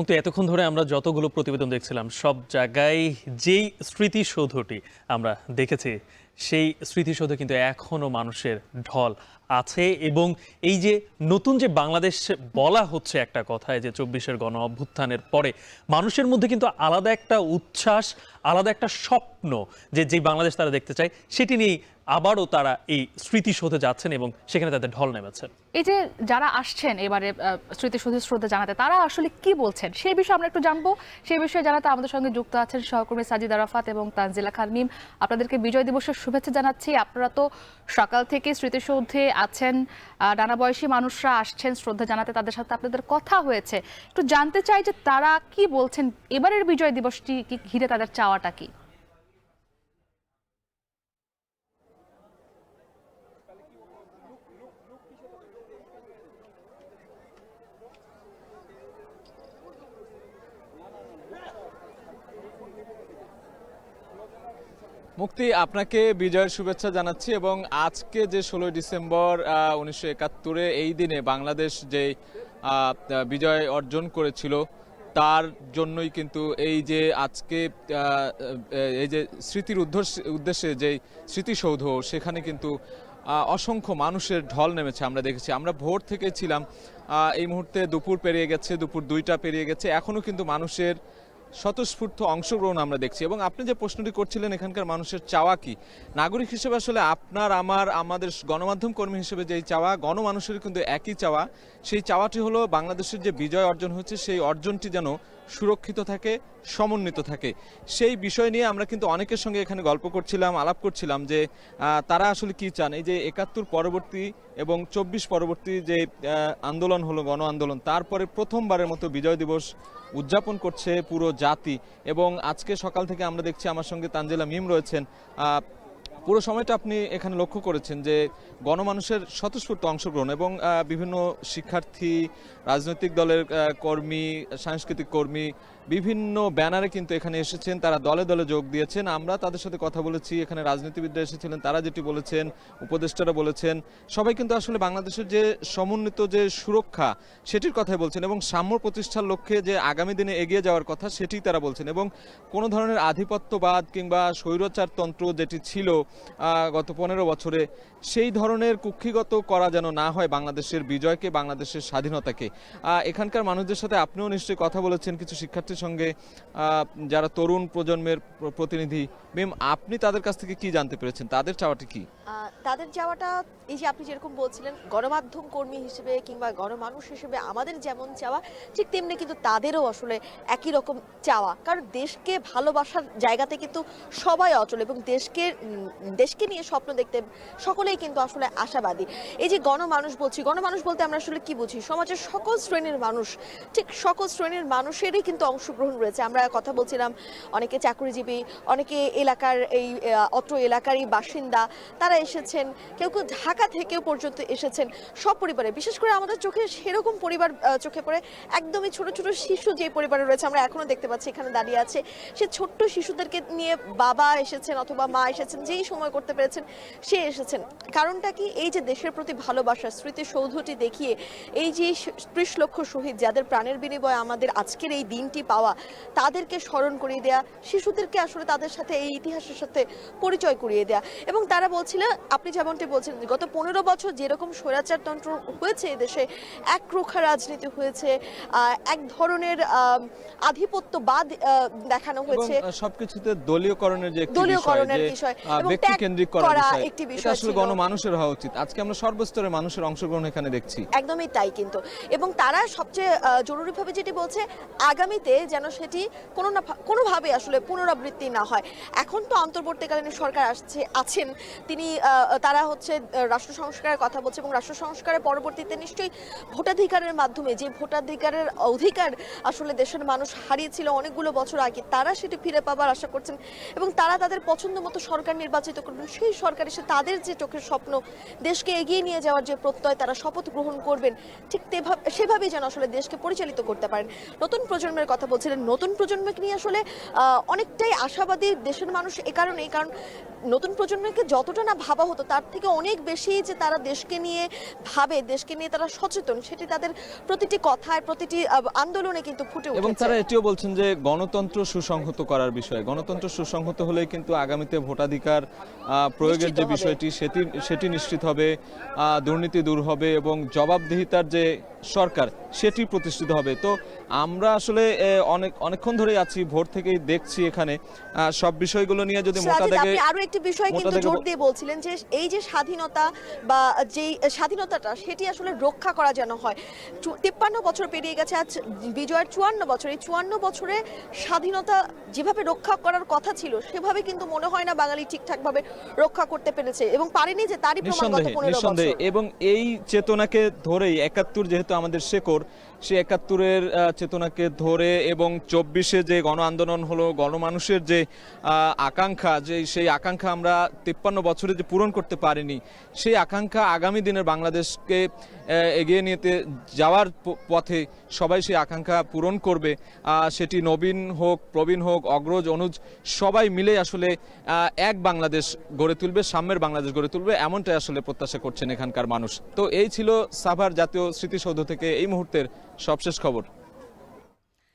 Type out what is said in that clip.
মুক্তি, এতক্ষণ ধরে আমরা যতগুলো প্রতিবেদন দেখছিলাম সব জায়গায় যেই স্মৃতিসৌধটি আমরা দেখেছি সেই স্মৃতিসৌধে কিন্তু এখনো মানুষের ঢল আছে। এবং এই যে নতুন যে বাংলাদেশ বলা হচ্ছে একটা কথায়, যে ২৪-এর গণ অভ্যুত্থানের পরে মানুষের মধ্যে কিন্তু আলাদা একটা উচ্ছ্বাস, আলাদা একটা স্বপ্ন, যে বাংলাদেশ তারা দেখতে চায়, সেটি নিয়েই আবারও তারা এই স্মৃতিসৌধে যাচ্ছেন এবং সেখানে তাদের ঢল নেমেছে। এই যে যারা আসছেন এবারে স্মৃতিসৌধে শ্রদ্ধা জানাতে, তারা আসলে কি বলছেন সেই বিষয়ে আমরা একটু জানবো। সেই বিষয়ে জানাতে আমাদের সঙ্গে যুক্ত আছেন সহকর্মী সাজিদ আরাফাত এবং তানজিলা খান মিম। আপনাদেরকে বিজয় দিবসের শুভেচ্ছা জানাচ্ছি। আপনারা তো সকাল থেকে স্মৃতিসৌধে আছেন, নানা বয়সী মানুষরা আসছেন শ্রদ্ধা জানাতে, তাদের সাথে আপনাদের কথা হয়েছে। একটু জানতে চাই যে তারা কি বলছেন, এবারের বিজয় দিবসটি ঘিরে তাদের চাওয়াটা কি। মুক্তি, আপনাকে বিজয়ের শুভেচ্ছা জানাচ্ছি। এবং আজকে যে ১৬ই ডিসেম্বর ১৯৭১-এ এই দিনে বাংলাদেশ যে বিজয় অর্জন করেছিল, তার জন্যই কিন্তু এই যে আজকে এই যে স্মৃতির উদ্দেশ্যে যে স্মৃতিসৌধ, সেখানে কিন্তু অসংখ্য মানুষের ঢল নেমেছে। আমরা দেখেছি, আমরা ভোর থেকে ছিলাম, এই মুহূর্তে দুপুর পেরিয়ে গেছে, দুপুর ২টা পেরিয়ে গেছে, এখনো কিন্তু মানুষের স্বতঃস্ফূর্ত অংশগ্রহণ আমরা দেখছি। এবং আপনি যে প্রশ্নটি করছিলেন, এখানকার মানুষের চাওয়া কি, নাগরিক হিসেবে আসলে আপনার আমাদের গণমাধ্যম কর্মী হিসেবে যেই চাওয়া, গণমানুষের কিন্তু একই চাওয়া। সেই চাওয়াটি হলো বাংলাদেশের যে বিজয় অর্জন হচ্ছে, সেই অর্জনটি যেন সুরক্ষিত থাকে, সমন্বিত থাকে। সেই বিষয় নিয়ে আমরা কিন্তু অনেকের সঙ্গে এখানে গল্প করছিলাম, আলাপ করছিলাম যে তারা আসলে কি চান। এই যে ৭১ পরবর্তী এবং ২৪ পরবর্তী যে আন্দোলন হলো, গণ আন্দোলন, তারপরে প্রথমবারের মতো বিজয় দিবস উদযাপন করছে পুরো জাতি। এবং আজকে সকাল থেকে আমরা দেখছি, আমার সঙ্গে তানজিলা মিম রয়েছেন, পুরো সময়টা আপনি এখানে লক্ষ্য করেছেন যে গণমানুষের স্বতঃস্ফূর্ত অংশগ্রহণ। এবং বিভিন্ন শিক্ষার্থী, রাজনৈতিক দলের কর্মী, সাংস্কৃতিক কর্মী বিভিন্ন ব্যানারে কিন্তু এখানে এসেছেন, তারা দলে দলে যোগ দিয়েছেন। আমরা তাদের সাথে কথা বলেছি, এখানে রাজনীতিবিদরা এসেছিলেন, তারা যেটি বলেছেন, উপদেষ্টারা বলেছেন, সবাই কিন্তু আসলে বাংলাদেশের যে সমন্বিত যে সুরক্ষা, সেটির কথাই বলছেন। এবং সাম্য প্রতিষ্ঠার লক্ষ্যে যে আগামী দিনে এগিয়ে যাওয়ার কথা, সেটি তারা বলছেন। এবং কোনো ধরনের আধিপত্যবাদ কিংবা স্বৈরচারতন্ত্র যেটি ছিল গত ১৫ বছরে, সেই ধরনের কুক্ষিগত করা যেন না হয় বাংলাদেশের বিজয়কে, বাংলাদেশের স্বাধীনতাকে। এখানকার মানুষদের সাথে আপনিও নিশ্চয়ই কথা বলেছেন, কিছু শিক্ষার্থীর সঙ্গে, যারা তরুণ প্রজন্মের প্রতিনিধি। মিম, আপনি তাদের কাছ থেকে কি জানতে পেরেছেন, তাদের চাওয়াটি কি? তাদের চাওয়াটা, এই যে আপনি যেরকম বলছিলেন, গণমাধ্যম কর্মী হিসেবে কিংবা গণমানুষ হিসেবে আমাদের যেমন চাওয়া, ঠিক তেমনি কিন্তু তাদেরও আসলে একই রকম চাওয়া। কারণ দেশকে ভালোবাসার জায়গাতে কিন্তু সবাই অচল, এবং দেশকে নিয়ে স্বপ্ন দেখতে সকলেই কিন্তু আসলে আশাবাদী। এই যে গণমানুষ বলছি, গণমানুষ বলতে আমরা আসলে কি বুঝি? সমাজের সকল শ্রেণীর মানুষ, ঠিক সকল শ্রেণীর মানুষেরই কিন্তু অংশগ্রহণ রয়েছে। আমরা কথা বলছিলাম, অনেকে চাকরিজীবী, অনেকে এলাকার এই অত্র এলাকারই বাসিন্দা, তারা এসেছেন, কেউ কেউ ঢাকা থেকেও পর্যন্ত এসেছেন, সব পরিবারে। বিশেষ করে আমাদের চোখে সেরকম পরিবার চোখে পড়ে, একদমই ছোট ছোট শিশু যে পরিবারে রয়েছে, আমরা এখনো দেখতে পাচ্ছি এখানে দাঁড়িয়ে আছে, সে ছোট্ট শিশুদেরকে নিয়ে বাবা এসেছেন অথবা মা এসেছেন, যেই সময় করতে পেরেছেন সে এসেছেন। কারণটা কি? এই যে দেশের প্রতি ভালোবাসা, স্মৃতিসৌধটি দেখিয়ে এই যে ৩০ লক্ষ শহীদ, যাদের প্রাণের বিনিময়ে আমাদের আজকের এই দিনটি পাওয়া, তাদেরকে স্মরণ করিয়ে দেয়া, শিশুদেরকে আসলে তাদের সাথে এই ইতিহাসের সাথে পরিচয় করিয়ে দেয়া। এবং তারা বলছিলেন, আপনি যেমনটি বলছেন, গত ১৫ বছর যেরকম স্বৈরাচারতন্ত্র হয়েছে এদেশে, একরোখা রাজনীতি হয়েছে, এক ধরনের আধিপত্যবাদ দেখানো হয়েছে, সবকিছুতে দলীয়করণের যে দলীয়করণের বিষয়, ব্যক্তি কেন্দ্রিক করা একটি বিষয় আসলে গণমানুষের হওয়া উচিত। আজকে আমরা সর্বস্তরের মানুষের অংশগ্রহণ এখানে দেখছি। একদমই তাই কিন্তু। এবং তারা সবচেয়ে জরুরিভাবে যেটি বলছে, আগামীতে যেন সেটি কোনোভাবে আসলে পুনরাবৃত্তি না হয়। এখন তো অন্তর্বর্তীকালীন সরকার আছেন, তারা হচ্ছে রাষ্ট্র সংস্কারের কথা বলছে, এবং রাষ্ট্র সংস্কারের পরবর্তীতে নিশ্চয়ই ভোটাধিকারের মাধ্যমে, যে ভোটাধিকারের অধিকার আসলে দেশের মানুষ হারিয়েছিল অনেকগুলো বছর আগে, তারা সেটি ফিরে পাবার আশা করছেন। এবং তারা তাদের পছন্দ মতো সরকার নির্বাচিত নির্বাচিত করবেন সেই সরকার এসে তাদের যে চোখের স্বপ্ন, দেশকে এগিয়ে নিয়ে যাওয়ার যে প্রত্যয়, তারা শপথ গ্রহণ করবেন, ঠিক সেভাবেই যেন আসলে দেশকে পরিচালিত করতে পারেন। নতুন প্রজন্মের কথা বলছিলেন, নতুন প্রজন্মকে নিয়ে আসলে অনেকটাই আশাবাদী দেশের মানুষ কারণ নতুন প্রজন্মকে যতটা না ভাবা হতো তার থেকে অনেক বেশি যে তারা দেশকে নিয়ে ভাবে, দেশকে নিয়ে তারা সচেতন, সেটি তাদের প্রতিটি কথায়, প্রতিটি আন্দোলনে কিন্তু ফুটে উঠেছে। এবং তারা এটিও বলছেন যে গণতন্ত্র সুসংহত করার বিষয়, গণতন্ত্র সুসংহত হলেই কিন্তু আগামীতে ভোটাধিকার প্রয়োগের যে বিষয়টি সেটি নিশ্চিত হবে, দুর্নীতি দূর হবে এবং জবাবদিহিতার যে সরকার সেটি প্রতিষ্ঠিত হবে। তো আমরা আসলে অনেকক্ষণ ধরেই আছি, ভোর থেকেই দেখছি এখানে সব বিষয়গুলো নিয়ে যদি মোটা সাজিদ, দাগে আপনি আরো একটি বিষয় কিন্তু জোর দিয়ে বলছিলেন যে এই যে স্বাধীনতা বা যেই স্বাধীনতাটা সেটি আসলে রক্ষা করা যেন হয়। 53 বছর পেরিয়ে গেছে, আজ বিজয়ের 54 বছর। এই 54 বছরে স্বাধীনতা যেভাবে রক্ষা করার কথা ছিল সেভাবে কিন্তু মনে হয় না বাঙালি ঠিকঠাকভাবে রক্ষা করতে পেরেছে এবং পারেনি, যে তারই প্রমাণ গত 15 বছর। এবং এই চেতনাকে ধরেই 71 যেহেতু আমাদের শেকড়, সেই 71-এর চেতনাকে ধরে এবং 24-এ যে গণ আন্দোলন হলো, গণমানুষের যে আকাঙ্ক্ষা, সেই আকাঙ্ক্ষা আমরা 53 বছরে যে পূরণ করতে পারিনি, সেই আকাঙ্ক্ষা আগামী দিনের বাংলাদেশকে এগিয়ে নিয়ে যাওয়ার পথে সবাই সেই আকাঙ্ক্ষা পূরণ করবে। সেটি নবীন হোক, প্রবীণ হোক, অগ্রজ, অনুজ, সবাই মিলে আসলে এক বাংলাদেশ গড়ে তুলবে, সাম্যের বাংলাদেশ গড়ে তুলবে, এমনটাই আসলে প্রত্যাশা করছেন এখানকার মানুষ। তো এই ছিল সাভার জাতীয় স্মৃতিসৌধ থেকে এই মুহূর্তের সবশেষ খবর।